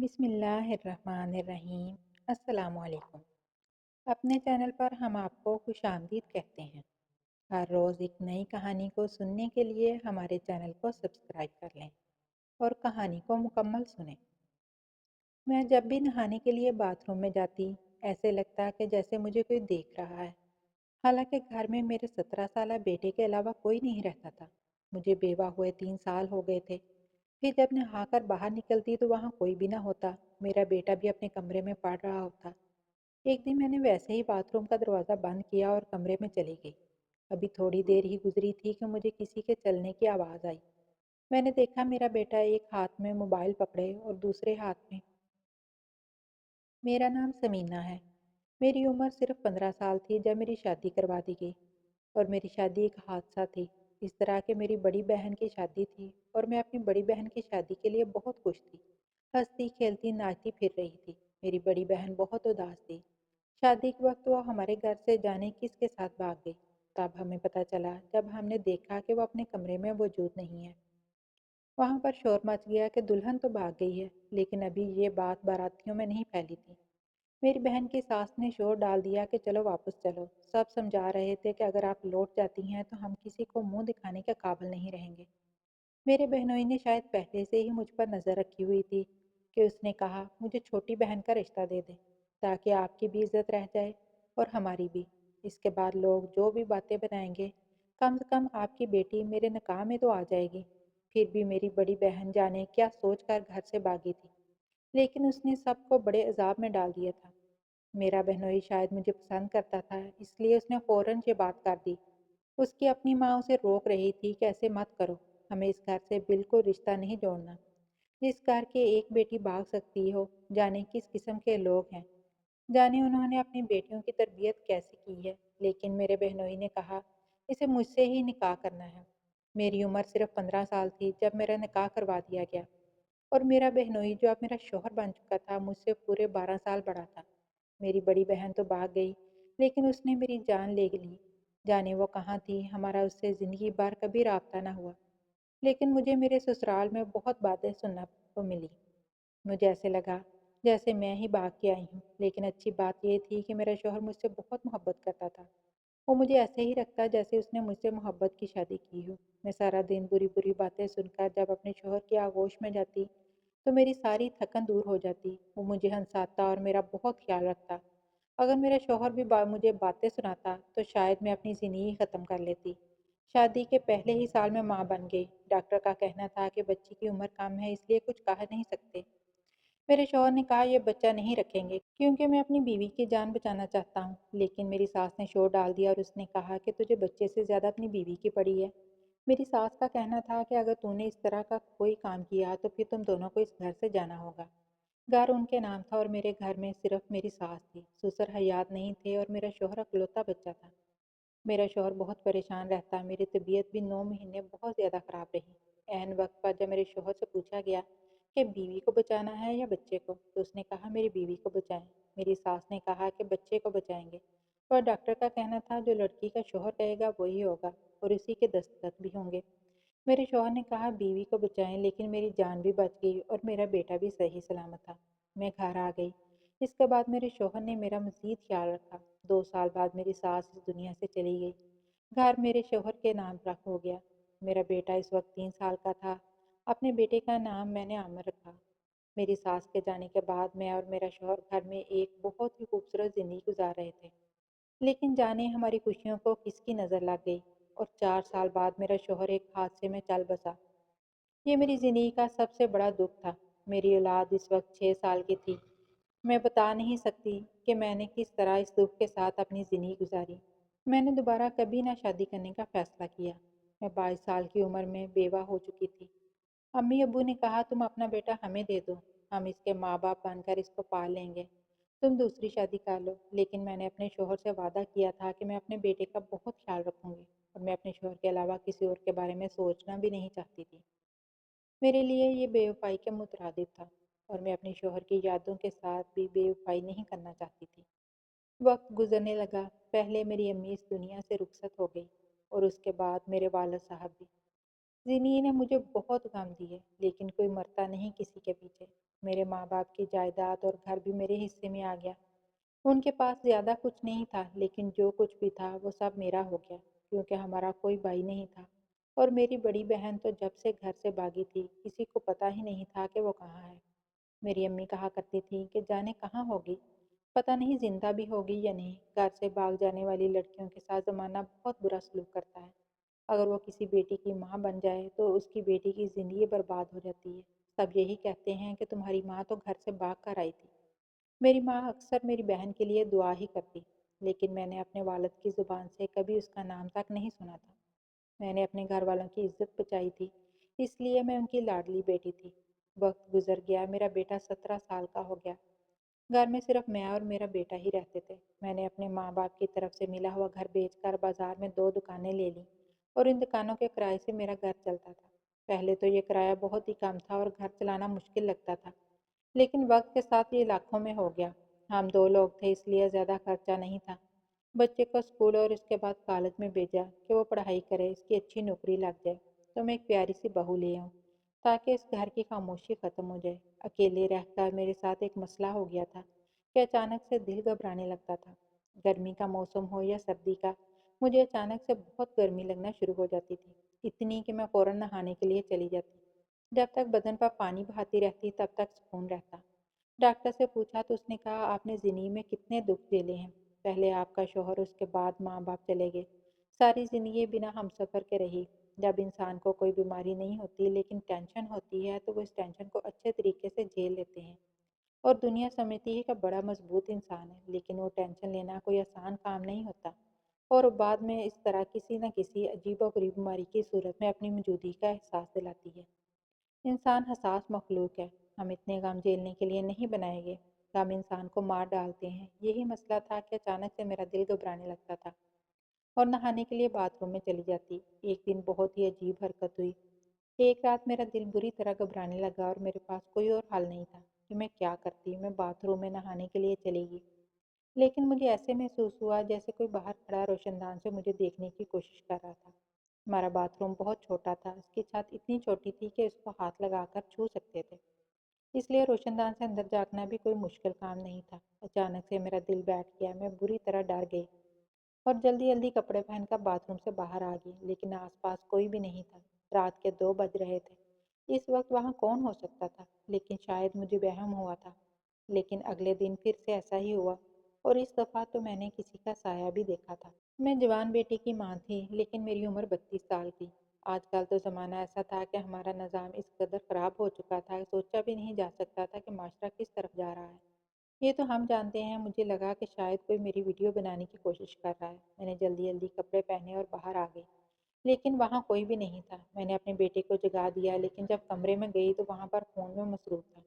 بسم اللہ الرحمن الرحیم۔ السلام علیکم۔ اپنے چینل پر ہم آپ کو خوش آمدید کہتے ہیں۔ ہر روز ایک نئی کہانی کو سننے کے لیے ہمارے چینل کو سبسکرائب کر لیں اور کہانی کو مکمل سنیں۔ میں جب بھی نہانے کے لیے باتھ روم میں جاتی، ایسے لگتا کہ جیسے مجھے کوئی دیکھ رہا ہے۔ حالانکہ گھر میں میرے 17 سالہ بیٹے کے علاوہ کوئی نہیں رہتا تھا۔ مجھے بیوہ ہوئے 3 سال ہو گئے تھے۔ پھر جب نہا کر باہر نکلتی تو وہاں کوئی بھی نہ ہوتا۔ میرا بیٹا بھی اپنے کمرے میں پڑھ رہا ہوتا۔ ایک دن میں نے ویسے ہی باتھ روم کا دروازہ بند کیا اور کمرے میں چلی گئی۔ ابھی تھوڑی دیر ہی گزری تھی کہ مجھے کسی کے چلنے کی آواز آئی۔ میں نے دیکھا میرا بیٹا ایک ہاتھ میں موبائل پکڑے اور دوسرے ہاتھ میں۔ میرا نام سمینہ ہے۔ میری عمر صرف 15 سال تھی جب میری شادی کروا دی گئی، اور میری شادی ایک حادثہ تھی۔ اس طرح کہ میری بڑی بہن کی شادی تھی اور میں اپنی بڑی بہن کی شادی کے لیے بہت خوش تھی۔ ہنستی کھیلتی ناچتی پھر رہی تھی۔ میری بڑی بہن بہت اداس تھی۔ شادی کے وقت وہ ہمارے گھر سے جانے کس کے ساتھ بھاگ گئی۔ تب ہمیں پتہ چلا جب ہم نے دیکھا کہ وہ اپنے کمرے میں موجود نہیں ہے۔ وہاں پر شور مچ گیا کہ دلہن تو بھاگ گئی ہے، لیکن ابھی یہ بات باراتیوں میں نہیں پھیلی تھی۔ میری بہن کی ساس نے شور ڈال دیا کہ چلو واپس چلو۔ سب سمجھا رہے تھے کہ اگر آپ لوٹ جاتی ہیں تو ہم کسی کو منہ دکھانے کے قابل نہیں رہیں گے۔ میرے بہنوئی نے شاید پہلے سے ہی مجھ پر نظر رکھی ہوئی تھی کہ اس نے کہا مجھے چھوٹی بہن کا رشتہ دے دیں تاکہ آپ کی بھی عزت رہ جائے اور ہماری بھی۔ اس کے بعد لوگ جو بھی باتیں بنائیں گے، کم سے کم آپ کی بیٹی میرے نکاح میں تو آ جائے گی۔ پھر بھی میری بڑی بہن جانے کیا سوچ کر گھر سے بھاگی تھی، لیکن اس نے سب کو بڑے عذاب میں ڈال دیا تھا۔ میرا بہنوئی شاید مجھے پسند کرتا تھا، اس لیے اس نے فوراً یہ بات کر دی۔ اس کی اپنی ماں اسے روک رہی تھی کہ ایسے مت کرو، ہمیں اس گھر سے بالکل رشتہ نہیں جوڑنا۔ جس گھر کے ایک بیٹی بھاگ سکتی ہو، جانے کس قسم کے لوگ ہیں، جانے انہوں نے اپنی بیٹیوں کی تربیت کیسی کی ہے۔ لیکن میرے بہنوئی نے کہا اسے مجھ سے ہی نکاح کرنا ہے۔ میری عمر صرف 15 سال تھی جب میرا نکاح کروا دیا گیا، اور میرا بہنوئی جو اب میرا شوہر بن چکا تھا مجھ سے پورے 12 سال بڑا تھا۔ میری بڑی بہن تو بھاگ گئی، لیکن اس نے میری جان لے لی۔ جانے وہ کہاں تھی، ہمارا اس سے زندگی بھر کبھی رابطہ نہ ہوا۔ لیکن مجھے میرے سسرال میں بہت باتیں سننا کو ملی۔ مجھے ایسے لگا جیسے میں ہی بھاگ کے آئی ہوں، لیکن اچھی بات یہ تھی کہ میرا شوہر مجھ سے بہت محبت کرتا تھا۔ وہ مجھے ایسے ہی رکھتا جیسے اس نے مجھ سے محبت کی شادی کی ہو۔ میں سارا دن بری بری باتیں سن کر جب اپنے شوہر کی آغوش میں جاتی تو میری ساری تھکن دور ہو جاتی۔ وہ مجھے ہنساتا اور میرا بہت خیال رکھتا۔ اگر میرا شوہر بھی مجھے باتیں سناتا تو شاید میں اپنی زندگی ختم کر لیتی۔ شادی کے پہلے ہی سال میں ماں بن گئی۔ ڈاکٹر کا کہنا تھا کہ بچی کی عمر کم ہے، اس لیے کچھ کہہ نہیں سکتے۔ میرے شوہر نے کہا یہ بچہ نہیں رکھیں گے کیونکہ میں اپنی بیوی کی جان بچانا چاہتا ہوں، لیکن میری ساس نے شور ڈال دیا اور اس نے کہا کہ تجھے بچے سے زیادہ اپنی بیوی کی پڑی ہے۔ میری ساس کا کہنا تھا کہ اگر تو نے اس طرح کا کوئی کام کیا تو پھر تم دونوں کو اس گھر سے جانا ہوگا۔ گھر ان کے نام تھا اور میرے گھر میں صرف میری ساس تھی، سسر حیات نہیں تھے اور میرا شوہر اکلوتا بچہ تھا۔ میرا شوہر بہت پریشان رہتا، میری طبیعت بھی 9 مہینے بہت زیادہ خراب رہی۔ عین وقت پر جب میرے شوہر سے پوچھا گیا کہ بیوی کو بچانا ہے یا بچے کو، تو اس نے کہا میری بیوی کو بچائیں۔ میری ساس نے کہا کہ بچے کو بچائیں گے، اور ڈاکٹر کا کہنا تھا جو لڑکی کا شوہر کہے گا وہی ہوگا اور اسی کے دستخط بھی ہوں گے۔ میرے شوہر نے کہا بیوی کو بچائیں، لیکن میری جان بھی بچ گئی اور میرا بیٹا بھی صحیح سلامت تھا۔ میں گھر آ گئی۔ اس کے بعد میرے شوہر نے میرا مزید خیال رکھا۔ 2 سال بعد میری ساس اس دنیا سے چلی گئی۔ گھر میرے شوہر کے نام پر ہو گیا۔ میرا بیٹا اس وقت 3 سال کا تھا۔ اپنے بیٹے کا نام میں نے عامر رکھا۔ میری ساس کے جانے کے بعد میں اور میرا شوہر گھر میں ایک بہت ہی خوبصورت زندگی گزار رہے تھے، لیکن جانے ہماری خوشیوں کو کس کی نظر لگ گئی، اور 4 سال بعد میرا شوہر ایک حادثے میں چل بسا۔ یہ میری زندگی کا سب سے بڑا دکھ تھا۔ میری اولاد اس وقت 6 سال کی تھی۔ میں بتا نہیں سکتی کہ میں نے کس طرح اس دکھ کے ساتھ اپنی زندگی گزاری۔ میں نے دوبارہ کبھی نہ شادی کرنے کا فیصلہ کیا۔ میں 22 سال کی عمر میں بیوہ ہو چکی تھی۔ امی ابو نے کہا تم اپنا بیٹا ہمیں دے دو، ہم اس کے ماں باپ بن کر اس کو پال لیں گے، تم دوسری شادی کر لو۔ لیکن میں نے اپنے شوہر سے وعدہ کیا تھا کہ میں اپنے بیٹے کا بہت خیال رکھوں گی، اور میں اپنے شوہر کے علاوہ کسی اور کے بارے میں سوچنا بھی نہیں چاہتی تھی۔ میرے لیے یہ بے وفائی کے مترادف تھا، اور میں اپنے شوہر کی یادوں کے ساتھ بھی بے وفائی نہیں کرنا چاہتی تھی۔ وقت گزرنے لگا۔ پہلے میری امی اس دنیا سے رخصت ہو گئی، اور اس کے بعد میرے والد صاحب بھی۔ زندگی نے مجھے بہت غم دیے لیکن کوئی مرتا نہیں کسی کے پیچھے۔ میرے ماں باپ کی جائیداد اور گھر بھی میرے حصے میں آ گیا۔ ان کے پاس زیادہ کچھ نہیں تھا لیکن جو کچھ بھی تھا وہ سب میرا ہو گیا کیونکہ ہمارا کوئی بھائی نہیں تھا۔ اور میری بڑی بہن تو جب سے گھر سے بھاگی تھی کسی کو پتہ ہی نہیں تھا کہ وہ کہاں ہے۔ میری امی کہا کرتی تھی کہ جانے کہاں ہوگی، پتہ نہیں زندہ بھی ہوگی یا نہیں۔ گھر سے بھاگ جانے والی لڑکیوں کے ساتھ زمانہ بہت برا سلوک کرتا ہے۔ اگر وہ کسی بیٹی کی ماں بن جائے تو اس کی بیٹی کی زندگی برباد ہو جاتی ہے۔ سب یہی کہتے ہیں کہ تمہاری ماں تو گھر سے بھاگ کر آئی تھی۔ میری ماں اکثر میری بہن کے لیے دعا ہی کرتی لیکن میں نے اپنے والد کی زبان سے کبھی اس کا نام تک نہیں سنا تھا۔ میں نے اپنے گھر والوں کی عزت بچائی تھی اس لیے میں ان کی لاڈلی بیٹی تھی۔ وقت گزر گیا، میرا بیٹا 17 سال کا ہو گیا۔ گھر میں صرف میں اور میرا بیٹا ہی رہتے تھے۔ میں نے اپنے ماں باپ کی طرف سے ملا ہوا گھر بیچ کر بازار میں 2 دکانیں لے لیں اور ان دکانوں کے کرائے سے میرا گھر چلتا تھا۔ پہلے تو یہ کرایہ بہت ہی کم تھا اور گھر چلانا مشکل لگتا تھا لیکن وقت کے ساتھ یہ لاکھوں میں ہو گیا۔ ہم 2 لوگ تھے اس لیے زیادہ خرچہ نہیں تھا۔ بچے کو اسکول اور اس کے بعد کالج میں بھیجا کہ وہ پڑھائی کرے، اس کی اچھی نوکری لگ جائے تو میں ایک پیاری سی بہو لے آؤں تاکہ اس گھر کی خاموشی ختم ہو جائے۔ اکیلے رہ کر میرے ساتھ ایک مسئلہ ہو گیا تھا کہ اچانک سے دل گھبرانے لگتا تھا۔ گرمی کا موسم ہو یا سردی کا، مجھے اچانک سے بہت گرمی لگنا شروع ہو جاتی تھی، اتنی کہ میں فوراً نہانے کے لیے چلی جاتی۔ جب تک بدن پر پانی بہاتی رہتی تب تک سکون رہتا۔ ڈاکٹر سے پوچھا تو اس نے کہا آپ نے زندگی میں کتنے دکھ جھیلے ہیں، پہلے آپ کا شوہر، اس کے بعد ماں باپ چلے گئے، ساری زندگی بنا ہم سفر کے رہی۔ جب انسان کو کوئی بیماری نہیں ہوتی لیکن ٹینشن ہوتی ہے تو وہ اس ٹینشن کو اچھے طریقے سے جھیل لیتے ہیں اور دنیا سمجھتی ہے کہ بڑا مضبوط انسان ہے، لیکن وہ ٹینشن لینا کوئی آسان کام نہیں ہوتا اور بعد میں اس طرح کسی نہ کسی عجیب و غریب بیماری کی صورت میں اپنی موجودگی کا احساس دلاتی ہے۔ انسان حساس مخلوق ہے، ہم اتنے غم جھیلنے کے لیے نہیں بنائے گئے۔ غم انسان کو مار ڈالتے ہیں۔ یہی مسئلہ تھا کہ اچانک سے میرا دل گھبرانے لگتا تھا اور نہانے کے لیے باتھ روم میں چلی جاتی۔ ایک دن بہت ہی عجیب حرکت ہوئی۔ ایک رات میرا دل بری طرح گھبرانے لگا اور میرے پاس کوئی اور حل نہیں تھا کہ میں کیا کرتی۔ میں باتھ روم میں نہانے کے لیے چلی گئی لیکن مجھے ایسے محسوس ہوا جیسے کوئی باہر کھڑا روشن دان سے مجھے دیکھنے کی کوشش کر رہا تھا۔ ہمارا باتھ روم بہت چھوٹا تھا، اس کی چھت اتنی چھوٹی تھی کہ اس کو ہاتھ لگا کر چھو سکتے تھے، اس لیے روشن دان سے اندر جھانکنا بھی کوئی مشکل کام نہیں تھا۔ اچانک سے میرا دل بیٹھ گیا، میں بری طرح ڈر گئی اور جلدی جلدی کپڑے پہن کر باتھ روم سے باہر آ گئی لیکن آس پاس کوئی بھی نہیں تھا۔ رات کے 2 بج رہے تھے۔ اس وقت وہاں کون ہو سکتا تھا؟ لیکن شاید مجھے وہم ہوا تھا۔ لیکن اگلے دن پھر سے ایسا ہی ہوا اور اس دفعہ تو میں نے کسی کا سایہ بھی دیکھا تھا۔ میں جوان بیٹی کی ماں تھی لیکن میری عمر 32 سال تھی۔ آج کل تو زمانہ ایسا تھا کہ ہمارا نظام اس قدر خراب ہو چکا تھا، سوچا بھی نہیں جا سکتا تھا کہ معاشرہ کس طرف جا رہا ہے۔ یہ تو ہم جانتے ہیں۔ مجھے لگا کہ شاید کوئی میری ویڈیو بنانے کی کوشش کر رہا ہے۔ میں نے جلدی جلدی کپڑے پہنے اور باہر آ گئی لیکن وہاں کوئی بھی نہیں تھا۔ میں نے اپنے بیٹے کو جگا دیا لیکن جب کمرے میں گئی تو وہاں پر فون میں مصروف تھا۔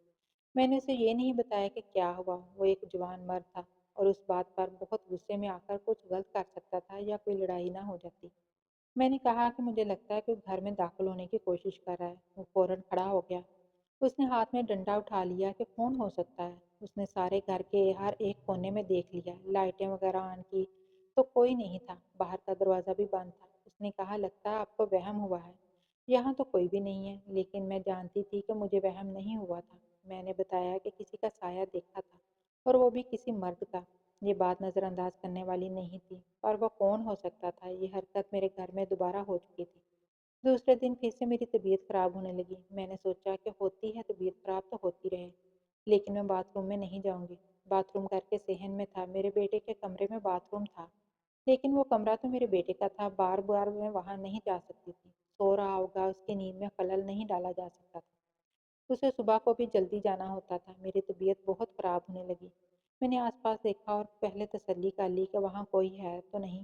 میں نے اسے یہ نہیں بتایا کہ کیا ہوا۔ وہ ایک جوان مرد تھا اور اس بات پر بہت غصے میں آ کر کچھ غلط کر سکتا تھا یا کوئی لڑائی نہ ہو جاتی۔ میں نے کہا کہ مجھے لگتا ہے کہ گھر میں داخل ہونے کی کوشش کر رہا ہے۔ وہ فوراً کھڑا ہو گیا۔ اس نے ہاتھ میں ڈنڈا اٹھا لیا کہ کون ہو سکتا ہے۔ اس نے سارے گھر کے ہر ایک کونے میں دیکھ لیا، لائٹیں وغیرہ آن کی تو کوئی نہیں تھا، باہر کا دروازہ بھی بند تھا۔ اس نے کہا لگتا ہے آپ کو وہم ہوا ہے، یہاں تو کوئی بھی نہیں ہے۔ لیکن میں جانتی تھی کہ مجھے وہم نہیں ہوا تھا۔ میں نے بتایا کہ کسی کا سایہ دیکھا تھا اور وہ بھی کسی مرد کا۔ یہ بات نظر انداز کرنے والی نہیں تھی، پر وہ کون ہو سکتا تھا؟ یہ حرکت میرے گھر میں دوبارہ ہو چکی تھی۔ دوسرے دن پھر سے میری طبیعت خراب ہونے لگی۔ میں نے سوچا کہ ہوتی ہے طبیعت خراب تو ہوتی رہے لیکن میں باتھ روم میں نہیں جاؤں گی۔ باتھ روم گھر کے صحن میں تھا، میرے بیٹے کے کمرے میں باتھ روم تھا لیکن وہ کمرہ تو میرے بیٹے کا تھا، بار بار میں وہاں نہیں جا سکتی تھی۔ سو رہا ہوگا، اس کی نیند میں خلل نہیں ڈالا جا سکتا تھا۔ اسے صبح کو بھی جلدی جانا ہوتا تھا۔ میری طبیعت بہت خراب ہونے لگی۔ میں نے آس پاس دیکھا اور پہلے تسلی کر لی کہ وہاں کوئی ہے تو نہیں۔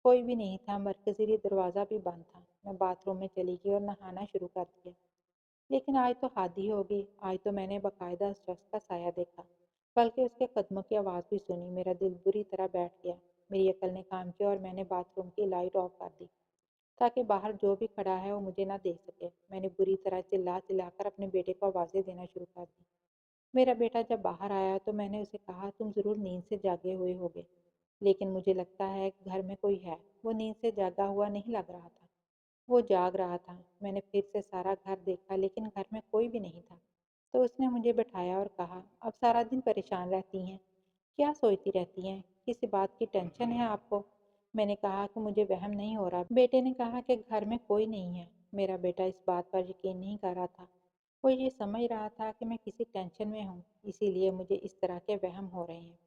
کوئی بھی نہیں تھا، مرکزی دروازہ بھی بند تھا۔ میں باتھ روم میں چلی گئی اور نہانا شروع کر دیا۔ لیکن آج تو حد ہی ہو گئی۔ آج تو میں نے باقاعدہ اس شخص کا سایہ دیکھا، بلکہ اس کے قدموں کی آواز بھی سنی۔ میرا دل بری طرح بیٹھ گیا۔ میری عقل نے کام کیا اور میں نے باتھ روم کی لائٹ آف کر دی تاکہ باہر جو بھی کھڑا ہے وہ مجھے نہ دیکھ سکے۔ میں نے بری طرح چلا چلا کر اپنے بیٹے کو آوازیں دینا شروع کر دی۔ میرا بیٹا جب باہر آیا تو میں نے اسے کہا تم ضرور نیند سے جاگے ہوئے ہوگے، لیکن مجھے لگتا ہے کہ گھر میں کوئی ہے۔ وہ نیند سے جاگا ہوا نہیں لگ رہا تھا۔ वो जाग रहा था। मैंने फिर से सारा घर देखा लेकिन घर में कोई भी नहीं था। तो उसने मुझे बैठाया और कहा, अब सारा दिन परेशान रहती हैं, क्या सोचती रहती हैं, किसी बात की टेंशन है आपको? मैंने कहा कि मुझे वहम नहीं हो रहा। बेटे ने कहा कि घर में कोई नहीं है। मेरा बेटा इस बात पर यकीन नहीं कर रहा था। वो ये समझ रहा था कि मैं किसी टेंशन में हूँ, इसीलिए मुझे इस तरह के वहम हो रहे हैं।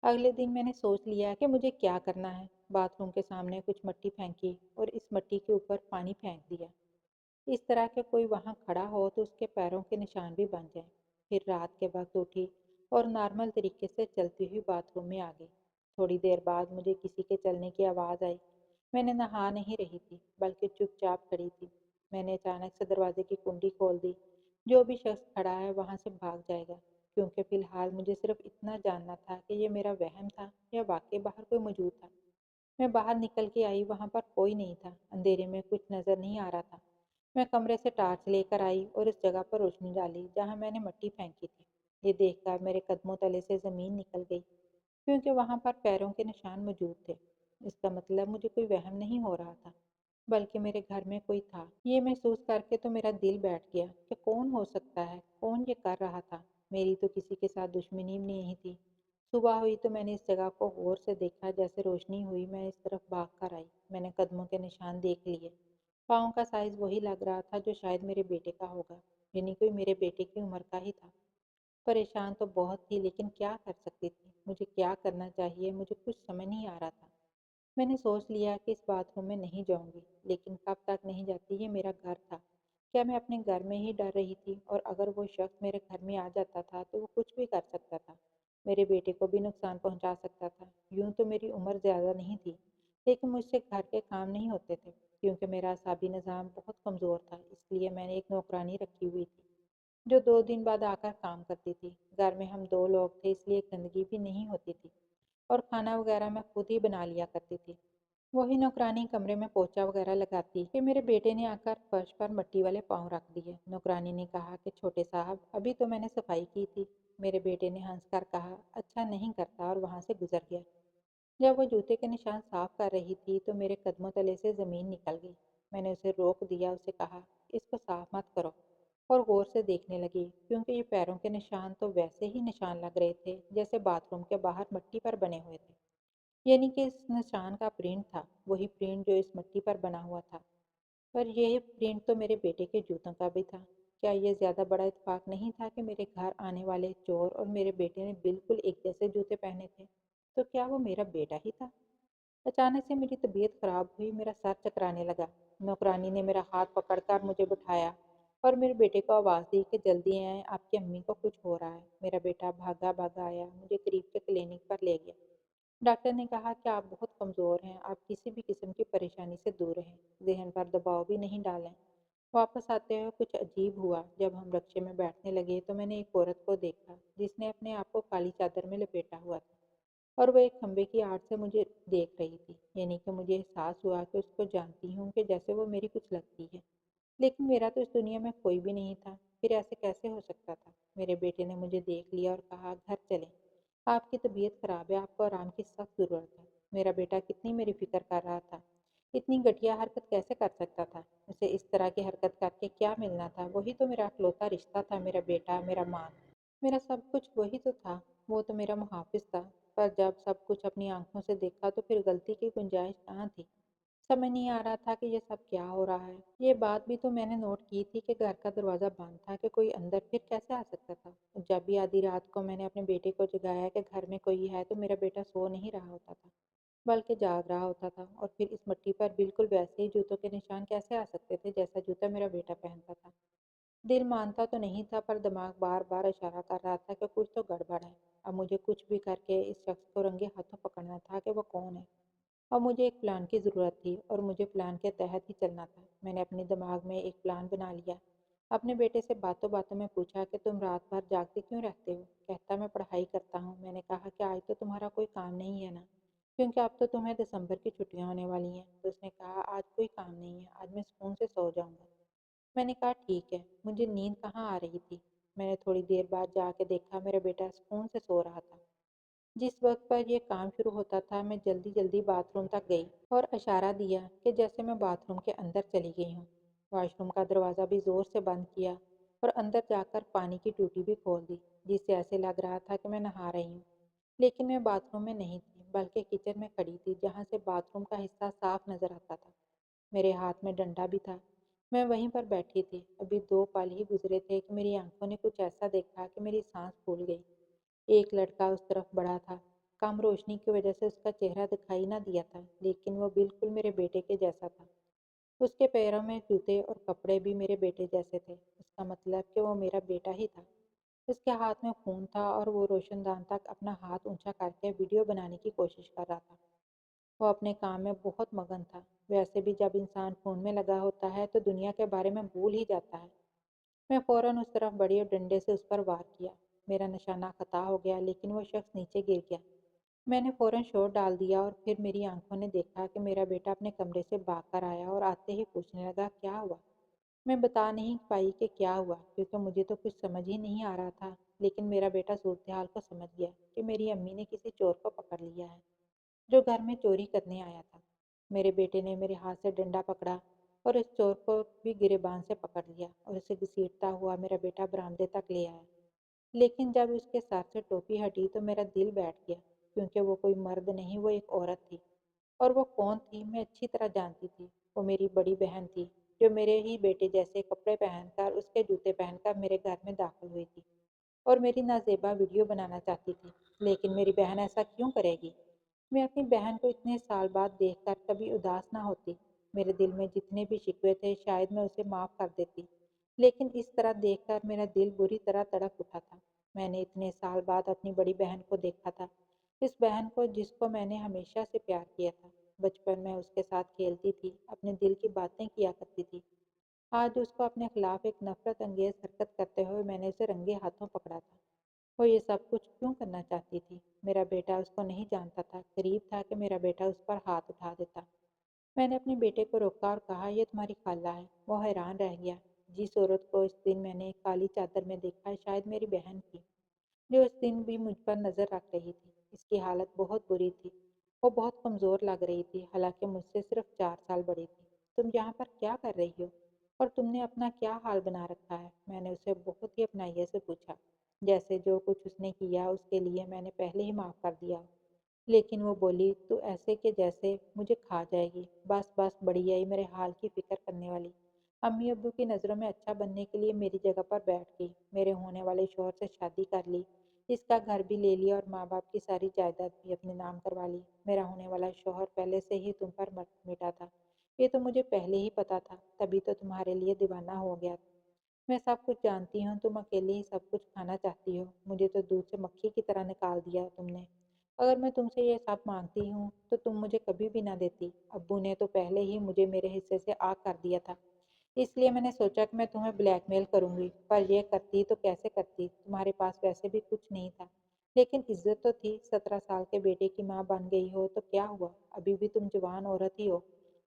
अगले दिन मैंने सोच लिया कि मुझे क्या करना है। बाथरूम के सामने कुछ मिट्टी फेंकी और इस मिट्टी के ऊपर पानी फेंक दिया। इस तरह के कोई वहाँ खड़ा हो तो उसके पैरों के निशान भी बन जाएं। फिर रात के वक्त उठी और नॉर्मल तरीके से चलती हुई बाथरूम में आ गई। थोड़ी देर बाद मुझे किसी के चलने की आवाज़ आई। मैंने नहा नहीं रही थी बल्कि चुपचाप खड़ी थी। मैंने अचानक से दरवाजे की कुंडी खोल दी। जो भी शख्स खड़ा है वहाँ से भाग जाएगा, क्योंकि फिलहाल मुझे सिर्फ इतना जानना था कि ये मेरा वहम था या वाकई बाहर कोई मौजूद था। मैं बाहर निकल के आई, वहाँ पर कोई नहीं था। अंधेरे में कुछ नज़र नहीं आ रहा था। मैं कमरे से टॉर्च लेकर आई और उस जगह पर रोशनी डाली जहाँ मैंने मिट्टी फेंकी थी। ये देखकर मेरे कदमों तले से ज़मीन निकल गई, क्योंकि वहाँ पर पैरों के निशान मौजूद थे। इसका मतलब मुझे कोई वहम नहीं हो रहा था, बल्कि मेरे घर में कोई था। ये महसूस करके तो मेरा दिल बैठ गया कि कौन हो सकता है, कौन ये कर रहा था। मेरी तो किसी के साथ दुश्मनी भी नहीं थी। सुबह हुई तो मैंने इस जगह को गौर से देखा। जैसे रोशनी हुई मैं इस तरफ भाग कर आई। मैंने कदमों के निशान देख लिए। पाँव का साइज वही लग रहा था जो शायद मेरे बेटे का होगा, यानी कोई मेरे बेटे की उम्र का ही था। परेशान तो बहुत थी लेकिन क्या कर सकती थी, मुझे क्या करना चाहिए मुझे कुछ समझ नहीं आ रहा था। मैंने सोच लिया कि इस बाथरूम में नहीं जाऊंगी, लेकिन कब तक नहीं जाती, ये मेरा घर था। क्या मैं अपने घर में ही डर रही थी? और अगर वो शख्स मेरे घर में आ जाता था तो वो कुछ भी कर सकता था, मेरे बेटे को भी नुकसान पहुंचा सकता था। यूं तो मेरी उम्र ज़्यादा नहीं थी, लेकिन मुझसे घर के काम नहीं होते थे, क्योंकि मेरा असाबी निज़ाम बहुत कमज़ोर था। इसलिए मैंने एक नौकरानी रखी हुई थी जो 2 दिन बाद आकर काम करती थी। घर में हम 2 लोग थे, इसलिए गंदगी भी नहीं होती थी और खाना वगैरह मैं खुद ही बना लिया करती थी। वही नौकरानी कमरे में पोछा वगैरह लगाती कि मेरे बेटे ने आकर फर्श पर मिट्टी वाले पाँव रख दिए। नौकरानी ने कहा कि छोटे साहब, अभी तो मैंने सफाई की थी। मेरे बेटे ने हंसकर कहा, अच्छा नहीं करता, और वहां से गुजर गया। जब वो जूते के निशान साफ कर रही थी तो मेरे कदमों तले से ज़मीन निकल गई। मैंने उसे रोक दिया, उसे कहा, इसको साफ मत करो, और गौर से देखने लगी, क्योंकि ये पैरों के निशान तो वैसे ही निशान लग रहे थे जैसे बाथरूम के बाहर मिट्टी पर बने हुए थे। यानी कि इस निशान का प्रिंट था, वही प्रिंट जो इस मिट्टी पर बना हुआ था। पर यह प्रिंट तो मेरे बेटे के जूतों का भी था। क्या यह ज़्यादा बड़ा इत्तेफाक नहीं था कि मेरे घर आने वाले चोर और मेरे बेटे ने बिल्कुल एक जैसे जूते पहने थे? तो क्या वो मेरा बेटा ही था? अचानक से मेरी तबीयत खराब हुई, मेरा सर चकराने लगा। नौकरानी ने मेरा हाथ पकड़कर मुझे बिठाया और मेरे बेटे को आवाज़ दी कि जल्दी आएं, आपकी अम्मी को कुछ हो रहा है। मेरा बेटा भागा भागा आया, मुझे करीब के क्लिनिक पर ले गया। डॉक्टर ने कहा कि आप बहुत कमज़ोर हैं, आप किसी भी किस्म की परेशानी से दूर रहें, जहन पर दबाव भी नहीं डालें। वापस आते हुए कुछ अजीब हुआ। जब हम रक्शे में बैठने लगे तो मैंने एक औरत को देखा जिसने अपने आप को काली चादर में लपेटा हुआ था, और वो एक खंबे की आड़ से मुझे देख रही थी। यानी कि मुझे एहसास हुआ कि उसको जानती हूँ, कि जैसे वो मेरी कुछ लगती है। लेकिन मेरा तो इस दुनिया में कोई भी नहीं था। फिर ऐसे कैसे हो सकता था? मेरे बेटे ने मुझे देख लिया और कहा, घर चलें, आपकी तबीयत खराब है, आपको आराम की सख्त ज़रूरत है। मेरा बेटा कितनी मेरी फिक्र कर रहा था, इतनी घटिया हरकत कैसे कर सकता था? उसे इस तरह की हरकत करके क्या मिलना था? वही तो मेरा इकलौता रिश्ता था, मेरा बेटा, मेरा माँ, मेरा सब कुछ वही तो था। वो तो मेरा मुहाफ़िज़ था। पर जब सब कुछ अपनी आँखों से देखा तो फिर गलती की गुंजाइश कहाँ थी? समझ नहीं आ रहा था कि ये सब क्या हो रहा है। ये बात भी तो मैंने नोट की थी कि घर का दरवाज़ा बंद था, कि कोई अंदर फिर कैसे आ सकता था? जब भी आधी रात को मैंने अपने बेटे को जगाया कि घर में कोई है, तो मेरा बेटा सो नहीं रहा होता था, बल्कि जाग रहा होता था। और फिर इस मिट्टी पर बिल्कुल वैसे ही जूतों के निशान कैसे आ सकते थे जैसा जूता मेरा बेटा पहनता था? दिल मानता तो नहीं था, पर दिमाग बार बार इशारा कर रहा था कि कुछ तो गड़बड़ है। अब मुझे कुछ भी करके इस शख्स को रंगे हाथों पकड़ना था कि वो कौन है। अब मुझे एक प्लान की ज़रूरत थी और मुझे प्लान के तहत ही चलना था। मैंने अपने दिमाग में एक प्लान बना लिया। अपने बेटे से बातों बातों में पूछा कि तुम रात भर जागते क्यों रहते हो? कहता, मैं पढ़ाई करता हूँ। मैंने कहा कि आज तो तुम्हारा कोई काम नहीं है ना, क्योंकि अब तो तुम्हें दिसंबर की छुट्टियां होने वाली हैं। तो उसने कहा, आज कोई काम नहीं है, आज मैं सुकून से सो जाऊंगा। मैंने कहा, ठीक है। मुझे नींद कहाँ आ रही थी। मैंने थोड़ी देर बाद जाके देखा, मेरा बेटा सुकून से सो रहा था। जिस वक्त पर यह काम शुरू होता था मैं जल्दी जल्दी बाथरूम तक गई और इशारा दिया कि जैसे मैं बाथरूम के अंदर चली गई हूँ। वॉशरूम का दरवाज़ा भी ज़ोर से बंद किया और अंदर जाकर पानी की टूटी भी खोल दी, जिससे ऐसे लग रहा था कि मैं नहा रही हूँ। लेकिन मैं बाथरूम में नहीं थी, बल्कि किचन में खड़ी थी, जहाँ से बाथरूम का हिस्सा साफ नजर आता था। मेरे हाथ में डंडा भी था। मैं वहीं पर बैठी थी। अभी 2 पल ही गुजरे थे कि मेरी आंखों ने कुछ ऐसा देखा कि मेरी सांस फूल गई। एक लड़का उस तरफ बढ़ा था। कम रोशनी की वजह से उसका चेहरा दिखाई ना दिया था, लेकिन वो बिल्कुल मेरे बेटे के जैसा था। उसके पैरों में जूते और कपड़े भी मेरे बेटे जैसे थे। इसका मतलब कि वो मेरा बेटा ही था। उसके हाथ में खून था और वो रोशनदान तक अपना हाथ ऊंचा करके वीडियो बनाने की कोशिश कर रहा था। वो अपने काम में बहुत मगन था। वैसे भी जब इंसान फोन में लगा होता है तो दुनिया के बारे में भूल ही जाता है। मैं फौरन उस तरफ बढ़ी और डंडे से उस पर वार किया। मेरा निशाना खता हो गया, लेकिन वो शख्स नीचे गिर गया। मैंने फौरन शॉट डाल दिया और फिर मेरी आंखों ने देखा कि मेरा बेटा अपने कमरे से भागकर आया और आते ही पूछने लगा, क्या हुआ? मैं बता नहीं पाई कि क्या हुआ, क्योंकि मुझे तो कुछ समझ ही नहीं आ रहा था। लेकिन मेरा बेटा सूरत हाल को समझ गया कि मेरी अम्मी ने किसी चोर को पकड़ लिया है, जो घर में चोरी करने आया था। मेरे बेटे ने मेरे हाथ से डंडा पकड़ा और इस चोर को भी गिरेबान से पकड़ लिया और उसे घसीटता हुआ मेरा बेटा बरामदे तक ले आया। लेकिन जब उसके सर से टोपी हटी तो मेरा दिल बैठ गया, क्योंकि वो कोई मर्द नहीं, वो एक औरत थी। और वो कौन थी मैं अच्छी तरह जानती थी। वो मेरी बड़ी बहन थी, जो मेरे ही बेटे जैसे कपड़े पहनकर, उसके जूते पहनकर मेरे घर में दाखिल हुई थी और मेरी नाजेबा वीडियो बनाना चाहती थी। लेकिन मेरी बहन ऐसा क्यों करेगी? मैं अपनी बहन को इतने साल बाद देखकर कभी उदास ना होती। मेरे दिल में जितने भी शिकवे थे शायद मैं उसे माफ़ कर देती, लेकिन इस तरह देखकर मेरा दिल बुरी तरह तड़प उठा था। मैंने इतने साल बाद अपनी बड़ी बहन को देखा था, इस बहन को जिसको मैंने हमेशा से प्यार किया था। बचपन में उसके साथ खेलती थी, अपने दिल की बातें किया करती थी। आज उसको अपने खिलाफ एक नफरत अंगेज हरकत करते हुए मैंने उसे रंगे हाथों पकड़ा था। वो ये सब कुछ क्यों करना चाहती थी? मेरा बेटा उसको नहीं जानता था, करीब था कि मेरा बेटा उस पर हाथ उठा देता। मैंने अपने बेटे को रोका और कहा, यह तुम्हारी खाला है। वो हैरान रह गया। जिस औरत को इस दिन मैंने काली चादर में देखा, शायद मेरी बहन थी, जो उस दिन भी मुझ पर नजर रख रही थी। इसकी हालत बहुत बुरी थी। वो बहुत कमजोर लग रही थी, हालांकि मुझसे सिर्फ 4 साल बड़ी थी। तुम यहाँ पर क्या कर रही हो? और तुमने अपना क्या हाल बना रखा है? मैंने उसे बहुत ही अपनाइए से पूछा, जैसे जो कुछ उसने किया उसके लिए मैंने पहले ही माफ कर दिया हो। लेकिन वो बोली, तू ऐसे के जैसे मुझे खा जाएगी। बस बस, बड़ी आई मेरे हाल की फिक्र करने वाली। अम्मी अब्बू की नज़रों में अच्छा बनने के लिए मेरी जगह पर बैठ गई, मेरे होने वाले शौहर से शादी कर ली, इसका घर भी ले लिया और माँ बाप की सारी जायदाद भी अपने नाम करवा ली। मेरा होने वाला शौहर पहले से ही तुम पर मिटा था। ये तो मुझे पहले ही पता था, तभी तो तुम्हारे लिए दीवाना हो गया। मैं सब कुछ जानती हूँ, तुम अकेले ही सब कुछ खाना चाहती हो। मुझे तो दूध से मक्खी की तरह निकाल दिया तुमने। अगर मैं तुमसे ये सब मांगती हूँ तो तुम मुझे कभी भी ना देती। अब्बू ने तो पहले ही मुझे मेरे हिस्से से आग कर दिया था, इसलिए मैंने सोचा कि मैं तुम्हें ब्लैकमेल करूंगी। पर यह करती तो कैसे करती? तुम्हारे पास वैसे भी कुछ नहीं था, लेकिन इज्जत तो थी। 17 साल के बेटे की माँ बन गई हो तो क्या हुआ, अभी भी तुम जवान औरत ही हो।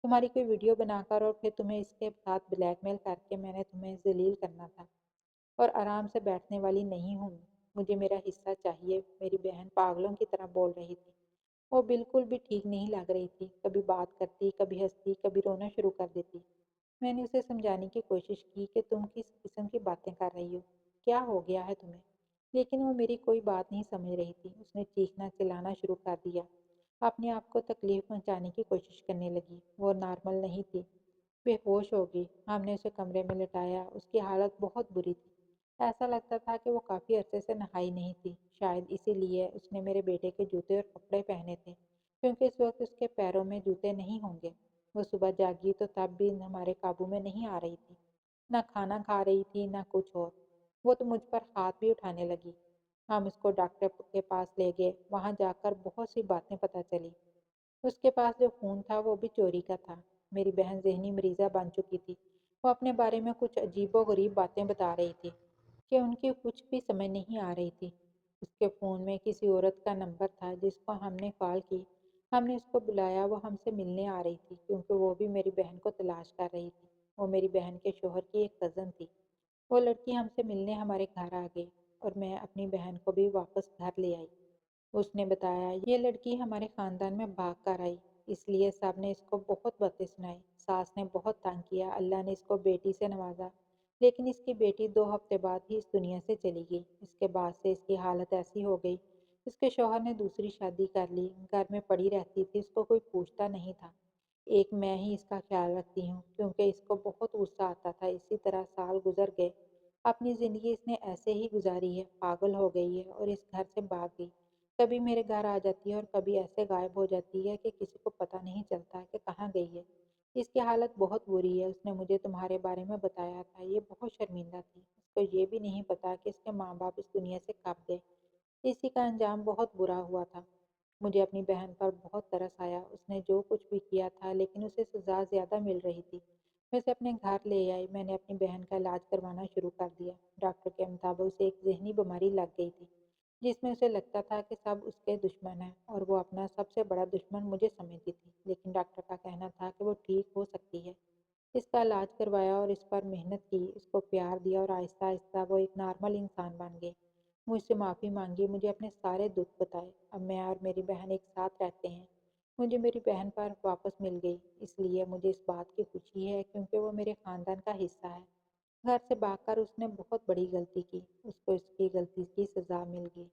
तुम्हारी कोई वीडियो बनाकर और फिर तुम्हें इसके साथ ब्लैकमेल करके मैंने तुम्हें जलील करना था, और आराम से बैठने वाली नहीं हूँ। मुझे मेरा हिस्सा चाहिए। मेरी बहन पागलों की तरह बोल रही थी। वो बिल्कुल भी ठीक नहीं लग रही थी। कभी बात करती, कभी हंसती, कभी रोना शुरू कर देती। मैंने उसे समझाने की कोशिश की कि तुम किस किस्म की बातें कर रही हो, क्या हो गया है तुम्हें? लेकिन वो मेरी कोई बात नहीं समझ रही थी। उसने चीखना चिल्लाना शुरू कर दिया, अपने आप को तकलीफ पहुंचाने की कोशिश करने लगी। वो नॉर्मल नहीं थी, बेहोश हो गई। हमने उसे कमरे में लिटाया। उसकी हालत बहुत बुरी थी। ऐसा लगता था कि वो काफ़ी अरसे से नहाई नहीं थी। शायद इसीलिए उसने मेरे बेटे के जूते और कपड़े पहने थे, क्योंकि इस वक्त उसके पैरों में जूते नहीं होंगे। वो सुबह जागी तो तब भी हमारे काबू में नहीं आ रही थी। ना खाना खा रही थी, ना कुछ और। वो तो मुझ पर हाथ भी उठाने लगी। हम उसको डॉक्टर के पास ले गए। वहां जाकर बहुत सी बातें पता चली। उसके पास जो खून था वो भी चोरी का था। मेरी बहन ज़हनी मरीज़ा बन चुकी थी। वो अपने बारे में कुछ अजीबो-गरीब बातें बता रही थी कि उनकी कुछ भी समझ नहीं आ रही थी। उसके फ़ोन में किसी औरत का नंबर था जिसको हमने कॉल की। हमने उसको बुलाया, वो हमसे मिलने आ रही थी, क्योंकि वो भी मेरी बहन को तलाश कर रही थी। वो मेरी बहन के शौहर की एक कज़न थी। वो लड़की हमसे मिलने हमारे घर आ गई और मैं अपनी बहन को भी वापस घर ले आई। उसने बताया, ये लड़की हमारे खानदान में भाग कर आई, इसलिए सब ने इसको बहुत बातें सुनाई। सास ने बहुत तंग किया, अल्लाह ने इसको बेटी से नवाजा, लेकिन इसकी बेटी 2 हफ्ते बाद ही इस दुनिया से चली गई। इसके बाद से इसकी हालत ऐसी हो गई, इसके शौहर ने दूसरी शादी कर ली, घर में पड़ी रहती थी, इसको कोई पूछता नहीं था। एक मैं ही इसका ख्याल रखती हूँ, क्योंकि इसको बहुत गुस्सा आता था। इसी तरह साल गुजर गए। अपनी ज़िंदगी इसने ऐसे ही गुजारी है, पागल हो गई है और इस घर से भाग गई। कभी मेरे घर आ जाती है और कभी ऐसे गायब हो जाती है कि किसी को पता नहीं चलता कि कहाँ गई है। इसकी हालत बहुत बुरी है। उसने मुझे तुम्हारे बारे में बताया था। ये बहुत शर्मिंदा थी। उसको ये भी नहीं पता कि इसके माँ बाप इस दुनिया से कब गए। इसी का अंजाम बहुत बुरा हुआ था। मुझे अपनी बहन पर बहुत तरस आया। उसने जो कुछ भी किया था, लेकिन उसे सज़ा ज़्यादा मिल रही थी। मैं उसे अपने घर ले आई। मैंने अपनी बहन का इलाज करवाना शुरू कर दिया। डॉक्टर के मुताबिक उसे एक ज़हनी बीमारी लग गई थी, जिसमें उसे लगता था कि सब उसके दुश्मन हैं और वो अपना सबसे बड़ा दुश्मन मुझे समझती थी। लेकिन डॉक्टर का कहना था कि वो ठीक हो सकती है। इसका इलाज करवाया और इस पर मेहनत की, इसको प्यार दिया और आहिस्ता आहिस्ता वो एक नॉर्मल इंसान बन गई। मुझसे माफ़ी मांगी, मुझे अपने सारे दुख बताए। अब मैं और मेरी बहन एक साथ रहते हैं। मुझे मेरी बहन पर वापस मिल गई, इसलिए मुझे इस बात की खुशी है, क्योंकि वो मेरे खानदान का हिस्सा है। घर से भागकर उसने बहुत बड़ी गलती की। उसको उसकी गलती की सज़ा मिल गई।